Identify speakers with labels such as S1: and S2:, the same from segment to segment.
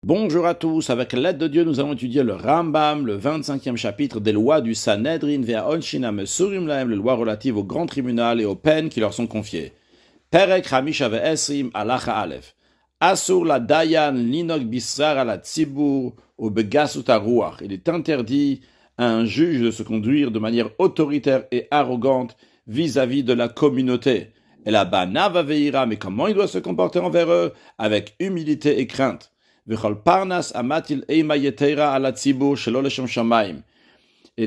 S1: Bonjour à tous, avec l'aide de Dieu, nous allons étudier le Rambam, le 25e chapitre des lois du Sanhedrin vers Onshinam Surim Lahem, les lois relatives au grand tribunal et aux peines qui leur sont confiées. Perek Hamisha ve'esrim Alacha Aleph. Asur la Dayan linog bisrar ala tzibur ou begasut haruach. Il est interdit à un juge de se conduire de manière autoritaire et arrogante vis-à-vis de la communauté. Et la banava veira, mais comment il doit se comporter envers eux? Avec humilité et crainte. Et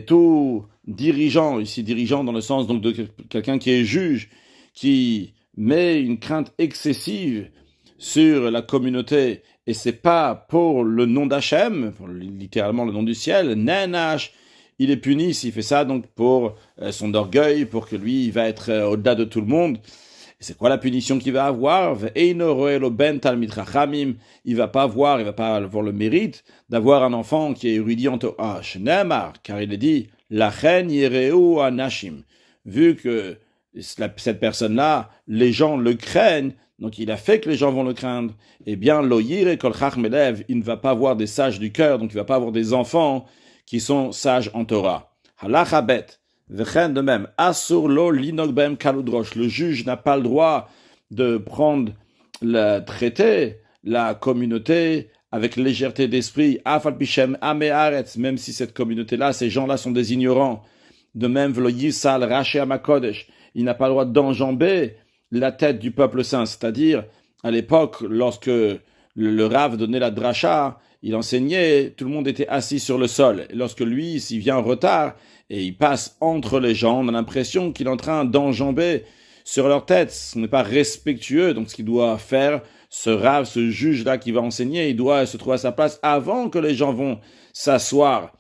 S1: tout dirigeant, ici dirigeant dans le sens donc de quelqu'un qui est juge, qui met une crainte excessive sur la communauté, et c'est pas pour le nom d'Hachem, littéralement le nom du ciel, Nenash, il est puni s'il fait ça donc pour son orgueil, pour que lui il va être au-delà de tout le monde. C'est quoi la punition qu'il va avoir? Il va pas avoir le mérite d'avoir un enfant qui est érudit en Torah. Car il est dit, Lachen yereu anashim. Vu que cette personne-là, les gens le craignent, donc il a fait que les gens vont le craindre, eh bien, lo yire kol chachmelev, il ne va pas avoir des sages du cœur, donc il ne va pas avoir des enfants qui sont sages en Torah. Halacha bet. De même, Asur lo linog bem kaludrosh. Le juge n'a pas le droit de prendre traiter la communauté avec légèreté d'esprit. Afal pichem amearetz, même si cette communauté-là, ces gens-là sont des ignorants. De même, v'lo yisal raché amakodesh. Il n'a pas le droit d'enjamber la tête du peuple saint. C'est-à-dire, à l'époque, lorsque le Rav donnait la dracha, il enseignait, tout le monde était assis sur le sol. Et lorsque lui, s'il vient en retard, et il passe entre les gens, on a l'impression qu'il est en train d'enjamber sur leur tête. Ce n'est pas respectueux. Donc ce qu'il doit faire, ce Rav, ce juge-là qui va enseigner, il doit se trouver à sa place avant que les gens vont s'asseoir.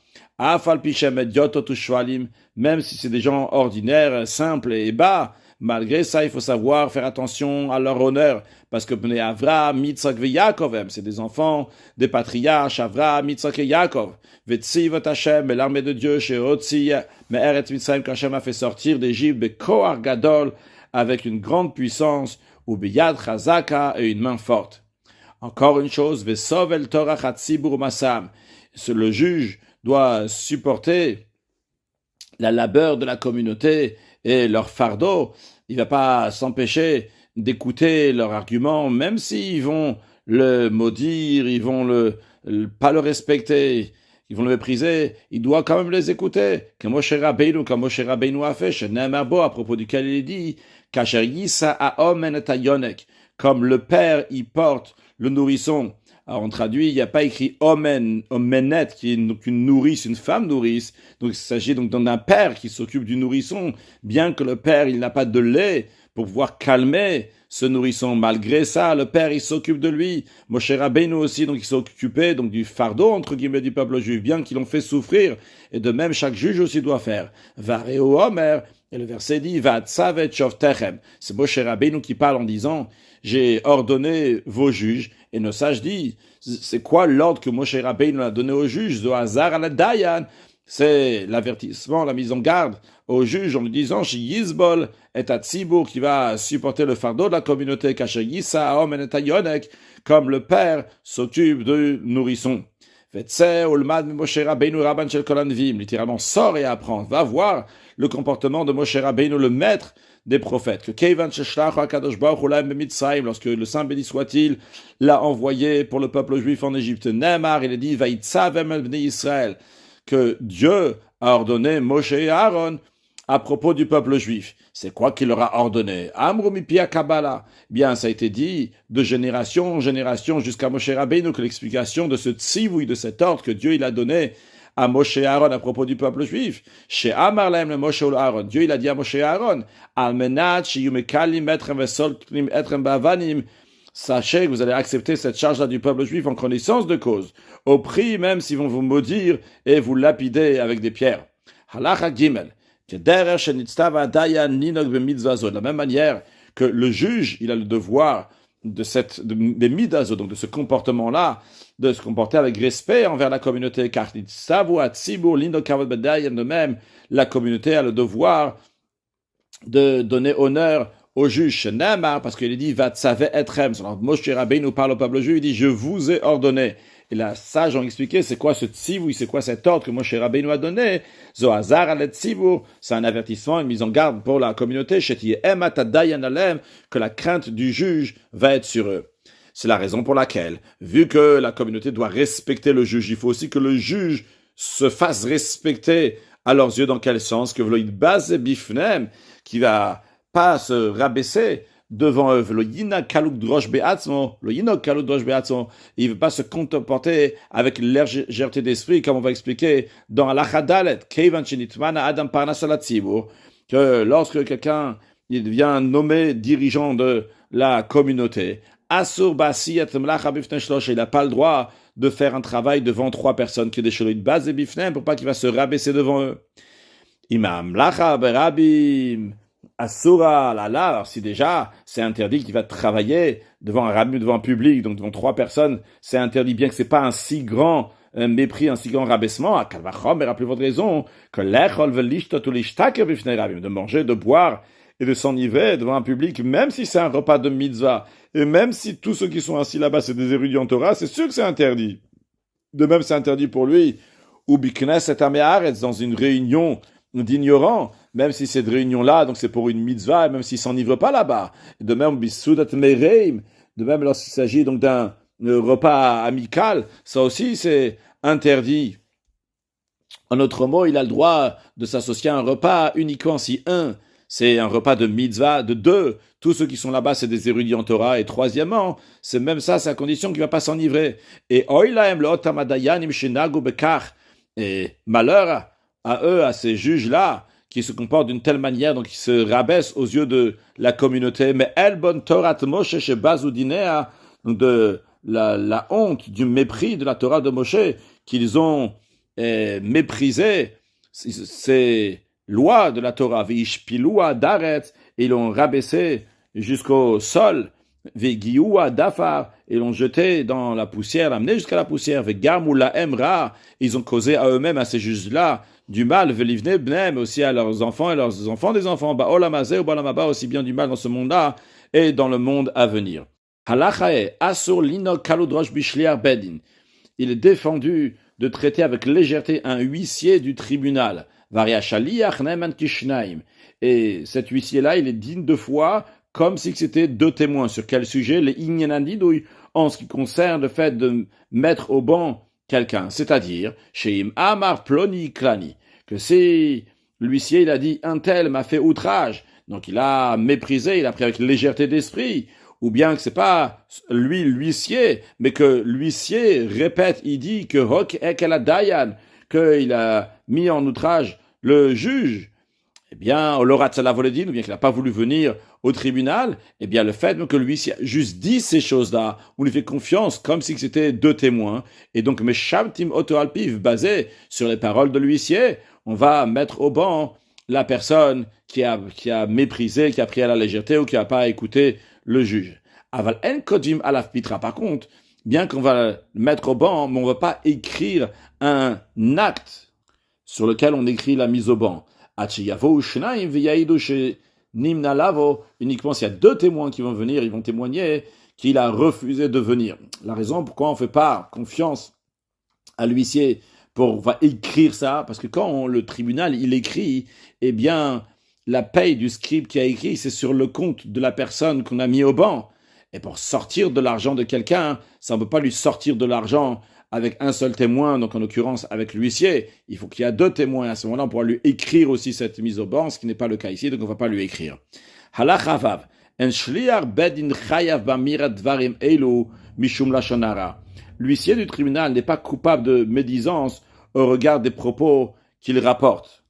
S1: Même si c'est des gens ordinaires, simples et bas, malgré ça, il faut savoir faire attention à leur honneur, parce que Bnei Avraham, Yitzhak et Yaakov, c'est des enfants des patriarches, Avraham, Yitzhak et Yaakov. Vetzivot Hashem, et l'armée de Dieu, chez Otzi, Me'eretz Mitzrayim, qu'Hashem a fait sortir d'Égypte, Bekoar Gadol, avec une grande puissance, ou Beyad Chazaka, et une main forte. Encore une chose, Vesovel Torah Chatzibur Masam. Le juge doit supporter la labeur de la communauté et leur fardeau. Il va pas s'empêcher d'écouter leurs arguments, même s'ils vont le maudire, ils vont pas le respecter, ils vont le mépriser, il doit quand même les écouter. Comme Moshe Rabbeinu a fait, chez Nemarbo, à propos duquel il est dit, Kasher Yisa Aomen et Yonek, comme le père y porte le nourrisson. Alors on traduit, il n'y a pas écrit omenet, qui est donc une nourrice, une femme nourrice. Donc il s'agit donc d'un père qui s'occupe du nourrisson, bien que le père il n'a pas de lait pour pouvoir calmer ce nourrisson. Malgré ça, le père il s'occupe de lui. Moshe Rabbeinu aussi, donc il s'est occupé donc du fardeau entre guillemets du peuple juif, bien qu'ils l'ont fait souffrir. Et de même chaque juge aussi doit faire. Vareo Omer. Et le verset dit, Vatsavet Shovtechem. C'est Moshe Rabbeinu qui parle en disant, j'ai ordonné vos juges, et nos sages disent, c'est quoi l'ordre que Moshe Rabbeinu a donné aux juges? Zohazar ala Dayan. C'est l'avertissement, la mise en garde aux juges en lui disant, chez Yizbol et Atzibur qui va supporter le fardeau de la communauté, Kasher Yisa Aomen et Yonek, comme le père s'occupe de nourrisson. Littéralement, sort et apprend. Va voir le comportement de Moshe Rabbeinu, le maître des prophètes. Lorsque le Saint béni soit-il l'a envoyé pour le peuple juif en Égypte. Neymar, il est dit, Israël, que Dieu a ordonné Moshe et Aaron à propos du peuple juif. C'est quoi qu'il leur a ordonné? Amru Pia Kabbalah. Bien, ça a été dit de génération en génération jusqu'à Moshe Rabbeinu que l'explication de ce tzivouï, de cet ordre que Dieu il a donné à Moshe et Aaron à propos du peuple juif. Chez Amar Lahem le Moshe ou Aaron. Dieu il a dit à Moshe et Aaron, Almenat sheyumekalim etrem vesolklim etrem bavanim. Sachez que vous allez accepter cette charge-là du peuple juif en connaissance de cause, au prix même s'ils vont vous maudire et vous lapider avec des pierres. Halacha Gimel. De la même manière que le juge, il a le devoir des midazot, donc de ce comportement-là, de se comporter avec respect envers la communauté. Car de même, la communauté a le devoir de donner honneur au juge Neymar, parce qu'il dit va tsavé etrem. Alors Moshe Rabbeinu nous parle au peuple juif, il dit je vous ai ordonné. Et là, sages ont expliqué c'est quoi ce tzivou, c'est quoi cet ordre que Moshe Rabbeinu nous a donné. Zohazar al tzivou, c'est un avertissement, une mise en garde pour la communauté. Que la crainte du juge va être sur eux. C'est la raison pour laquelle, vu que la communauté doit respecter le juge, il faut aussi que le juge se fasse respecter à leurs yeux. Dans quel sens? Que Vloïd Baz Bifnem, qui va pas se rabaisser devant eux. Il ne veut pas se comporter avec légèreté d'esprit, comme on va expliquer dans Halacha Dalet, que lorsque quelqu'un il devient nommé dirigeant de la communauté, il n'a pas le droit de faire un travail devant 3 personnes, qui est des Sholoïd Baz et Bifnem, pour pas qu'il va se rabaisser devant eux. Imam Lacha Berabim Asura, alors si déjà c'est interdit qu'il va travailler devant un rabbi, devant un public, donc devant 3 personnes, c'est interdit, bien que c'est pas un si grand mépris, un si grand rabaissement, à Kalvachom, mais rappelez votre raison, que l'echol de manger, de boire et de s'enivrer devant un public, même si c'est un repas de mitzvah, et même si tous ceux qui sont assis là-bas c'est des érudits en Torah, c'est sûr que c'est interdit. De même c'est interdit pour lui, ou bikneset amearetz, dans une réunion d'ignorants, même si cette réunion-là, donc c'est pour une mitzvah, même s'il s'enivre pas là-bas. De même, bisoudat mereim, de même lorsqu'il s'agit donc d'un repas amical, ça aussi c'est interdit. En autre mot, il a le droit de s'associer à un repas uniquement si c'est un repas de mitzvah, de 2, tous ceux qui sont là-bas, c'est des érudits en Torah, et troisièmement, c'est même ça, c'est à condition qu'il ne va pas s'enivrer. Et oilaem leotamadayanim shenagu bekach, et malheur à eux, à ces juges-là, qui se comportent d'une telle manière, donc qui se rabaissent aux yeux de la communauté. Mais el bon Torah Moshe chez Bazoudinea, donc de la honte, du mépris de la Torah de Moshe, qu'ils ont méprisé ces lois de la Torah, Vishpilua Daret, et ils l'ont rabaissé jusqu'au sol, Vegiua Dafar, et l'ont jeté dans la poussière, amené jusqu'à la poussière, Vegamula Emra, ils ont causé à eux-mêmes, à ces juges-là, du mal, velivne bnem, aussi à leurs enfants et leurs enfants des enfants, ba'olamazé ou ba'olamaba, aussi bien du mal dans ce monde-là et dans le monde à venir. Halachae, asur lino kaludrosh bishliar bedin. Il est défendu de traiter avec légèreté un huissier du tribunal. Varia shaliach neman kishnaim. Et cet huissier-là, il est digne de foi, comme si c'était 2 témoins. Sur quel sujet? Les inyanandidouy, en ce qui concerne le fait de mettre au banc quelqu'un. C'est-à-dire, sheim amar ploni klani, que si l'huissier il a dit un tel m'a fait outrage, donc il a méprisé, il a pris avec légèreté d'esprit, ou bien que c'est pas lui l'huissier, mais que l'huissier répète, il dit que hok ekela dayan, qu'il a mis en outrage le juge, eh bien, l'oratzala voledin, ou bien qu'il n'a pas voulu venir au tribunal, eh bien, le fait que l'huissier juste dit ces choses-là, on lui fait confiance comme si c'était 2 témoins, et donc, meshamtim oto alpiv, basé sur les paroles de l'huissier, on va mettre au banc la personne qui a méprisé, qui a pris à la légèreté ou qui n'a pas écouté le juge. Aval en kodim alaf pitra, par contre, bien qu'on va le mettre au banc, mais on ne va pas écrire un acte sur lequel on écrit la mise au banc. Uniquement s'il y a 2 témoins qui vont venir, ils vont témoigner qu'il a refusé de venir. La raison pourquoi on ne fait pas confiance à l'huissier pour va écrire ça, parce que quand le tribunal il écrit, eh bien la paye du scribe qui a écrit, c'est sur le compte de la personne qu'on a mis au banc. Et pour sortir de l'argent de quelqu'un, ça ne peut pas lui sortir de l'argent avec un seul témoin, donc en l'occurrence avec l'huissier. Il faut qu'il y ait 2 témoins. À ce moment-là, on pourra lui écrire aussi cette mise au banc, ce qui n'est pas le cas ici, donc on ne va pas lui écrire. Halacha vav. En shliach bedin chayav bamirat dvarim elu mishum lashonara. L'huissier du tribunal n'est pas coupable de médisance au regard des propos qu'il rapporte.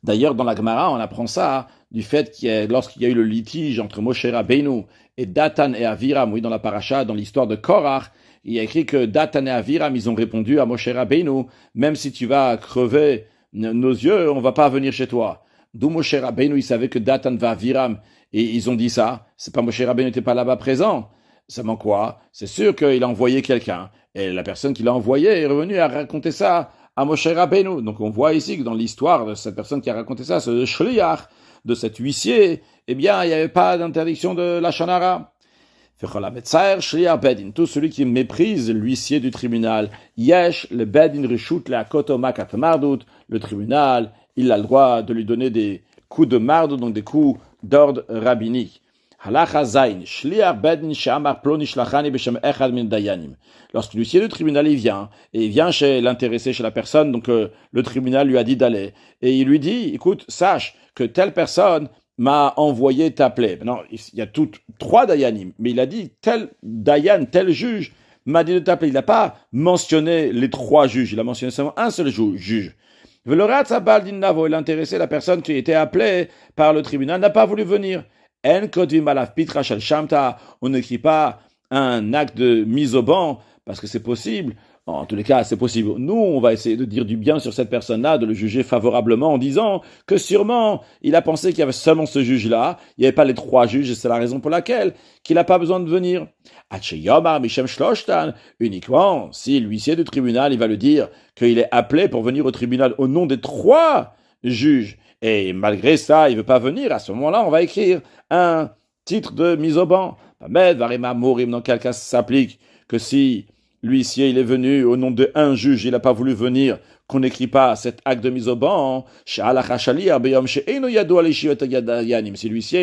S1: D'ailleurs, dans la Gemara, on apprend ça du fait lorsqu'il y a eu le litige entre Moshe Rabbeinu et Datan et Aviram, oui, dans la paracha, dans l'histoire de Korach, il y a écrit que Datan et Aviram, ils ont répondu à Moshe Rabbeinu, même si tu vas crever nos yeux, on va pas venir chez toi. D'où Moshe Rabbeinu, il savait que Datan va Aviram, et ils ont dit ça. C'est pas Moshe Rabbeinu n'était pas là-bas présent. Ça manque quoi? C'est sûr qu'il a envoyé quelqu'un. Et la personne qui l'a envoyé est revenue à raconter ça à Moshe Rabbeinu. Donc on voit ici que dans l'histoire de cette personne qui a raconté ça, ce shliach, de cet huissier, eh bien, il n'y avait pas d'interdiction de lashon hara. Tout celui qui méprise l'huissier du tribunal, yesh le bedin reshut la koto makat mardut, le tribunal, il a le droit de lui donner des coups de marde, donc des coups d'ordre rabbinique. Halacha zayin, shliach bedin she'amar ploni shlachani b'shem echad min dayanim. Lorsque l'huissier du tribunal il vient chez l'intéressé, chez la personne, donc le tribunal lui a dit d'aller, et il lui dit, écoute, sache que telle personne m'a envoyé t'appeler. Non, il y a trois dayanim, mais il a dit tel dayan, tel juge m'a dit de t'appeler. Il n'a pas mentionné les trois juges, il a mentionné seulement un seul juge. Et l'intéressé, la personne qui était appelée par le tribunal, n'a pas voulu venir. On n'écrit pas un acte de mise au banc, parce que c'est possible. En tous les cas, c'est possible. Nous, on va essayer de dire du bien sur cette personne-là, de le juger favorablement en disant que sûrement, il a pensé qu'il y avait seulement ce juge-là, il n'y avait pas les trois juges, et c'est la raison pour laquelle qu'il n'a pas besoin de venir. Uniquement si l'huissier du tribunal, il va le dire qu'il est appelé pour venir au tribunal au nom des trois juges, et malgré ça, il ne veut pas venir, à ce moment-là, on va écrire un titre de mise au banc. Dans quel cas ça s'applique que si l'huissier, il est venu au nom d'un juge, il n'a pas voulu venir, qu'on n'écrit pas cet acte de mise au banc. Si l'huissier,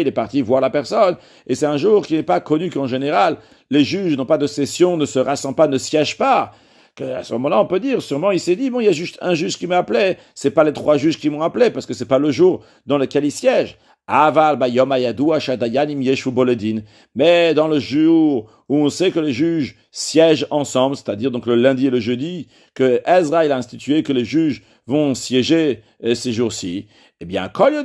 S1: il est parti voir la personne, et c'est un jour qui n'est pas connu qu'en général, les juges n'ont pas de session, ne se rassemblent pas, ne siègent pas. À ce moment-là, on peut dire, sûrement, il s'est dit, bon, il y a juste un juge qui m'a appelé, c'est pas les trois juges qui m'ont appelé, parce que c'est pas le jour dans lequel il siège. Mais dans le jour où on sait que les juges siègent ensemble, c'est-à-dire donc le lundi et le jeudi, que Ezra il a institué que les juges vont siéger ces jours-ci, eh bien, tout le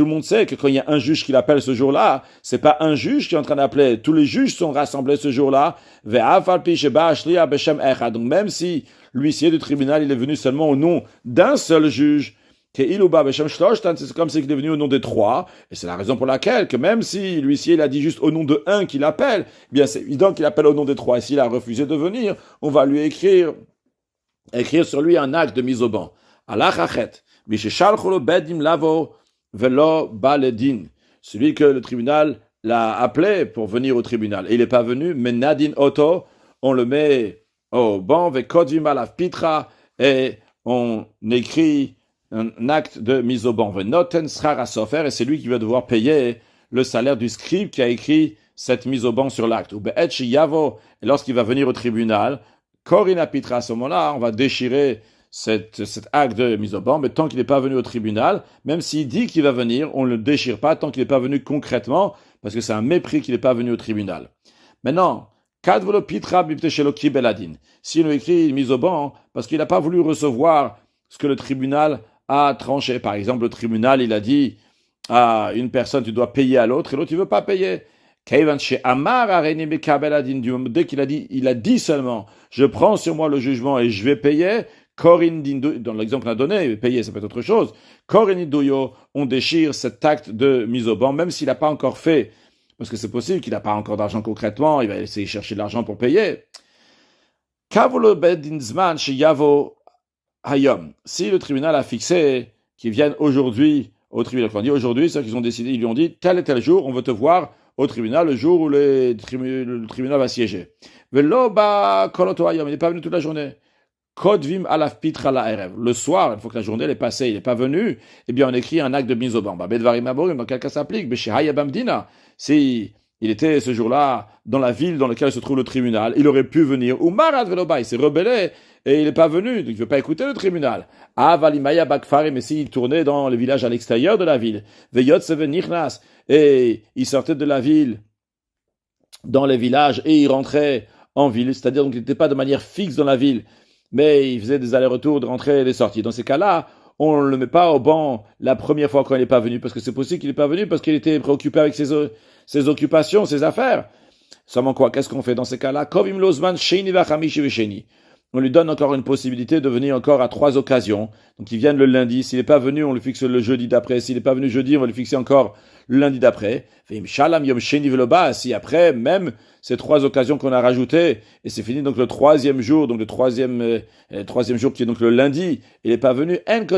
S1: monde sait que quand il y a un juge qui l'appelle ce jour-là, c'est pas un juge qui est en train d'appeler, tous les juges sont rassemblés ce jour-là. Donc même si l'huissier du tribunal il est venu seulement au nom d'un seul juge, c'est comme s'il est venu au nom des trois, et c'est la raison pour laquelle que même si l'huissier il a dit juste au nom de un qu'il appelle, eh bien c'est évident qu'il appelle au nom des trois, et s'il a refusé de venir, on va lui écrire sur lui un acte de mise au banc. Celui que le tribunal l'a appelé pour venir au tribunal, et il n'est pas venu, mais Nadine Otto, on le met au banc, et on écrit un acte de mise au banc. Et c'est lui qui va devoir payer le salaire du scribe qui a écrit cette mise au banc sur l'acte. Et lorsqu'il va venir au tribunal, Korina Pitra, à ce moment-là, on va déchirer cet acte de mise au banc, mais tant qu'il n'est pas venu au tribunal, même s'il dit qu'il va venir, on ne le déchire pas tant qu'il n'est pas venu concrètement, parce que c'est un mépris qu'il n'est pas venu au tribunal. Maintenant, Kadvolo Pitra Bipteshelo Kibeladin. S'il nous écrit une mise au banc, parce qu'il n'a pas voulu recevoir ce que le tribunal a tranché. Par exemple, le tribunal, il a dit à une personne, tu dois payer à l'autre, et l'autre, il ne veut pas payer. Dès qu'il a dit, il a dit seulement, je prends sur moi le jugement et je vais payer. Dans l'exemple qu'on a donné, payer, ça peut être autre chose. On déchire cet acte de mise au banc, même s'il n'a pas encore fait, parce que c'est possible qu'il n'a pas encore d'argent concrètement, il va essayer de chercher de l'argent pour payer. Si le tribunal a fixé qu'ils viennent aujourd'hui au tribunal, quand on dit aujourd'hui, c'est qu'ils ont décidé, ils lui ont dit tel et tel jour, on veut te voir au tribunal le jour où le tribunal va siéger. Il n'est pas venu toute la journée. Le soir, une fois que la journée est passée, il n'est pas venu, eh bien on écrit un acte de mise au banc. Dans quel cas ça s'applique? Si il était ce jour-là dans la ville dans laquelle se trouve le tribunal, il aurait pu venir. Ou Marad Veloba, il s'est rebellé et il n'est pas venu, donc il ne veut pas écouter le tribunal. Valimaya Bakfari, mais s'il tournait dans les villages à l'extérieur de la ville, et il sortait de la ville dans les villages et il rentrait en ville, c'est-à-dire qu'il n'était pas de manière fixe dans la ville, mais il faisait des allers-retours de rentrée et des sorties. Dans ces cas-là, on ne le met pas au banc la première fois quand il n'est pas venu, parce que c'est possible qu'il n'est pas venu parce qu'il était préoccupé avec ses occupations, ses affaires. Seulement quoi, qu'est-ce qu'on fait dans ces cas-là? on lui donne encore une possibilité de venir encore à 3 occasions. Donc il vient le lundi, s'il n'est pas venu, on le fixe le jeudi d'après, s'il n'est pas venu jeudi, on va le fixer encore le lundi d'après. Si après, même ces 3 occasions qu'on a rajoutées, et c'est fini donc le 3e jour, donc le 3e jour qui est donc le lundi, il n'est pas venu, quand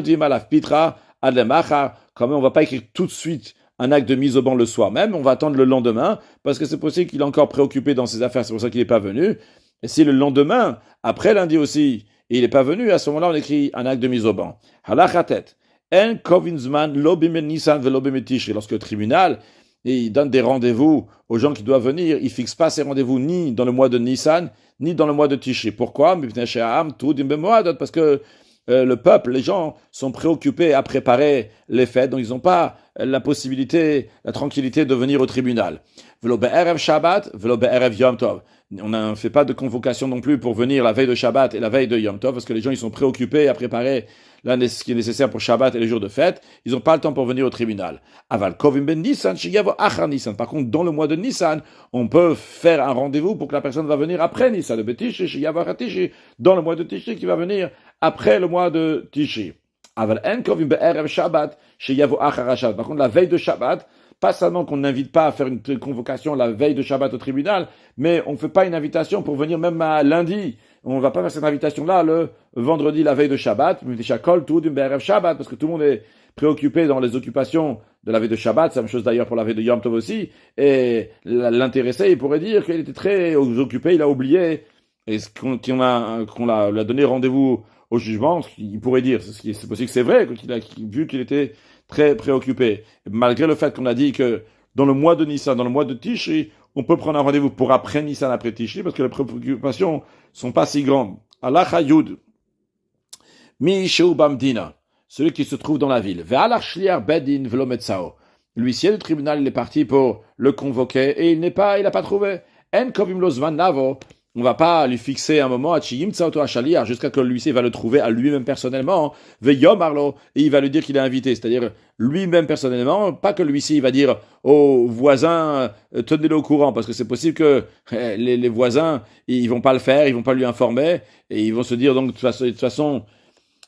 S1: même on va pas écrire tout de suite un acte de mise au banc le soir même, on va attendre le lendemain, parce que c'est possible qu'il est encore préoccupé dans ses affaires, c'est pour ça qu'il n'est pas venu. Et si le lendemain, après lundi aussi, il n'est pas venu, à ce moment-là, on écrit un acte de mise au banc. Halachatet. En kovinzman lobim nisan velobim tishri. Lorsque le tribunal, il donne des rendez-vous aux gens qui doivent venir, il fixe pas ces rendez-vous ni dans le mois de Nissan, ni dans le mois de Tishri. Pourquoi? Parce que le peuple, les gens sont préoccupés à préparer les fêtes, donc ils n'ont pas la possibilité, la tranquillité de venir au tribunal. Velo be'erev Shabbat, velo be'erev Yom Tov. On ne fait pas de convocation non plus pour venir la veille de Shabbat et la veille de Yom Tov, parce que les gens ils sont préoccupés à préparer ce qui est nécessaire pour Shabbat et les jours de fête. Ils n'ont pas le temps pour venir au tribunal. Aval kovim ben Nissan, sheyavo achar Nissan. Par contre, dans le mois de Nissan, on peut faire un rendez-vous pour que la personne va venir après Nissan. Le Betishi, sheyavo achar Tishi, dans le mois de Tishi, qui va venir après le mois de Tishi. Aval en kovim be'erev Shabbat, sheyavo achar Shabbat. Par contre, la veille de Shabbat, pas seulement qu'on n'invite pas à faire une convocation la veille de Shabbat au tribunal, mais on ne fait pas une invitation pour venir même à lundi. On ne va pas faire cette invitation-là le vendredi, la veille de Shabbat, parce que tout le monde est préoccupé dans les occupations de la veille de Shabbat. C'est la même chose d'ailleurs pour la veille de Yom Tov aussi. Et l'intéressé, il pourrait dire qu'il était très occupé, il a oublié, et qu'on l'a donné rendez-vous au jugement, il pourrait dire, c'est possible que c'est vrai, vu qu'il était très préoccupé. Malgré le fait qu'on a dit que dans le mois de Nissan, dans le mois de Tishri, on peut prendre un rendez-vous pour après Nissan, après Tishri, parce que les préoccupations sont pas si grandes. Allah Chayud, Mishu Bamdina, celui qui se trouve dans la ville. Ve'alach shliar bedin velo metzao. L'huissier du tribunal, il est parti pour le convoquer et il n'a pas trouvé. En kovim lo zman navo. On va pas lui fixer un moment jusqu'à que l'huissier va le trouver à lui-même personnellement, veillom arlo, et il va lui dire qu'il est invité, c'est-à-dire lui-même personnellement, pas que l'huissier va dire aux voisins tenez-le au courant, parce que c'est possible que les voisins ils vont pas le faire, ils vont pas lui informer, et ils vont se dire donc de toute façon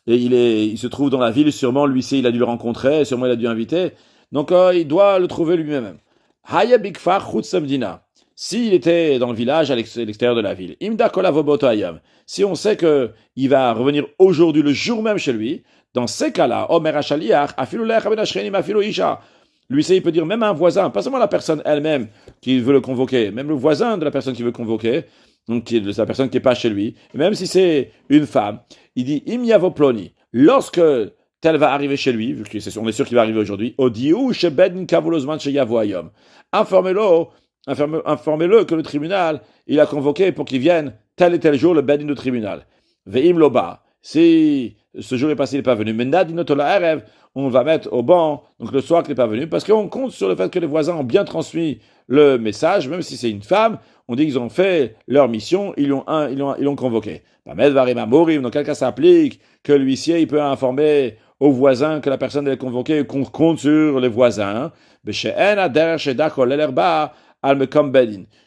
S1: il se trouve dans la ville, sûrement l'huissier il a dû le rencontrer, sûrement il a dû l'inviter, donc il doit le trouver lui-même. Haya bikfar chutz samdina. S'il était dans le village à l'extérieur de la ville, si on sait que il va revenir aujourd'hui, le jour même chez lui, dans ces cas-là, l'huissier il peut dire même un voisin, pas seulement la personne elle-même qui veut le convoquer, même le voisin de la personne qui veut convoquer, donc de la personne qui n'est pas chez lui, et même si c'est une femme, il dit im yavo ploni, lorsque tel va arriver chez lui, vu qu'on est sûr qu'il va arriver aujourd'hui, informez-le que le tribunal, il a convoqué pour qu'il vienne tel et tel jour le bedin du tribunal. Ve'im loba. Si ce jour est passé, il n'est pas venu. On va mettre au banc, donc le soir qu'il n'est pas venu, parce qu'on compte sur le fait que les voisins ont bien transmis le message, même si c'est une femme, on dit qu'ils ont fait leur mission, ils l'ont convoqué. Dans quel cas ça applique que l'huissier, il peut informer aux voisins que la personne est convoquée, qu'on compte sur les voisins,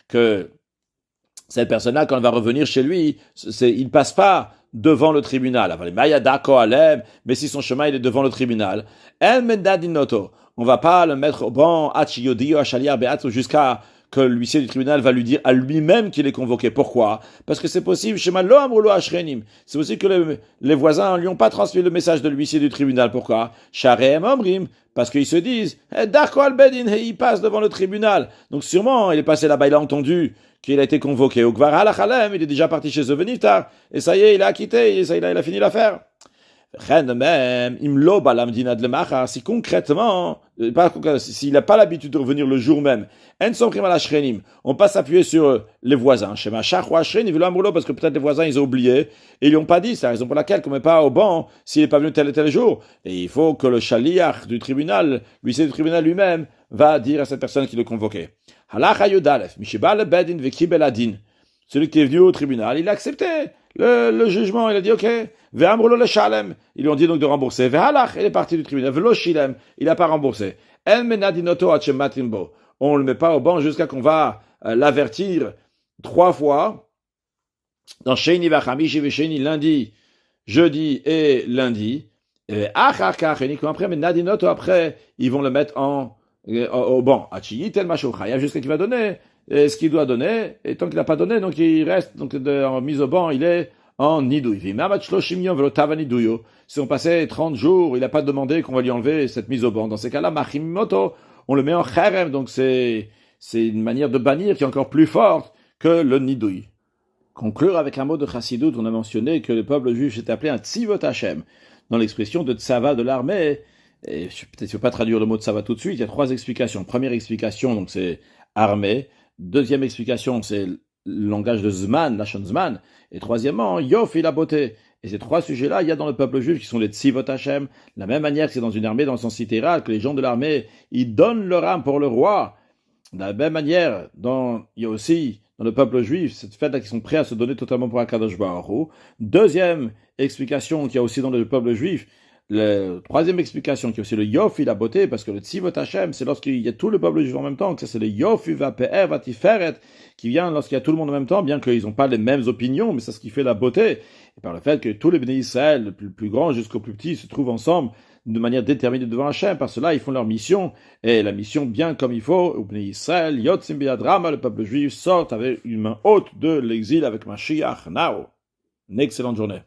S1: que cette personne-là, quand elle va revenir chez lui, il ne passe pas devant le tribunal. Mais si son chemin il est devant le tribunal, on ne va pas le mettre au banc jusqu'à que l'huissier du tribunal va lui dire à lui-même qu'il est convoqué. Pourquoi? Parce que c'est possible, c'est possible que les voisins ne lui ont pas transmis le message de l'huissier du tribunal. Pourquoi? Parce qu'ils se disent, il passe devant le tribunal. Donc sûrement, il est passé là-bas, il a entendu qu'il a été convoqué. Il est déjà parti chez eux, Veniftar, et ça y est, il a quitté, il a fini l'affaire. Si concrètement, s'il n'a pas l'habitude de revenir le jour même, on passe s'appuyer sur les voisins. Parce que peut-être les voisins, ils ont oublié, et ils lui ont pas dit. C'est la raison pour laquelle on ne met pas au banc s'il n'est pas venu tel et tel jour. Et il faut que le shaliach du tribunal, l'huissier du tribunal lui-même, va dire à cette personne qui le convoquait. Celui qui est venu au tribunal, il a accepté le jugement, il a dit ok. Ils lui ont dit donc de rembourser. Il est parti du tribunal. Il n'a pas remboursé. On ne le met pas au banc jusqu'à qu'on va l'avertir 3 fois Dans Sheni Vachamishi Vesheni, lundi, jeudi et lundi. Achar uniquement après, mais Nadinoto après, ils vont le mettre au banc. Achiyi tel machochaya, jusqu'à qu'il va donner ce qu'il doit donner, et tant qu'il n'a pas donné, donc il reste donc en mise au banc, il est en nidouille. Si on passait 30 jours, il n'a pas demandé qu'on va lui enlever cette mise au banc. Dans ces cas-là, machimoto, on le met en cherem, donc c'est une manière de bannir qui est encore plus forte que le nidouille. Conclure avec un mot de Chassidut, on a mentionné que le peuple juif est appelé un tzivot Hashem. Dans l'expression de tzava de l'armée, et peut-être je ne vais pas traduire le mot tzava tout de suite, il y a 3 explications. Première explication, donc c'est armée. Deuxième explication, c'est le langage de Zman, Lashon Zman. Et troisièmement, Yof et la beauté. Et ces 3 sujets-là, il y a dans le peuple juif qui sont les tzivot Hashem. De la même manière que c'est dans une armée, dans le sens littéral, que les gens de l'armée, ils donnent leur âme pour le roi. De la même manière, il y a aussi dans le peuple juif cette fête-là qui sont prêts à se donner totalement pour Akadosh Baruch Hu. Deuxième explication qu'il y a aussi dans le peuple juif, la troisième explication qui est aussi le Yofi, la beauté, parce que le Tzivot Hashem, c'est lorsqu'il y a tout le peuple juif en même temps, que ça c'est le Yofi va pe'er va tiferet, qui vient lorsqu'il y a tout le monde en même temps, bien qu'ils n'ont pas les mêmes opinions, mais c'est ce qui fait la beauté. Et par le fait que tous les bénis Israël, le plus grand jusqu'au plus petit, se trouvent ensemble de manière déterminée devant Hachem, par cela ils font leur mission, et la mission bien comme il faut, au bénis Israël, Yotzim Biadrama, le peuple juif sort avec une main haute de l'exil avec Mashiach Now. Une excellente journée.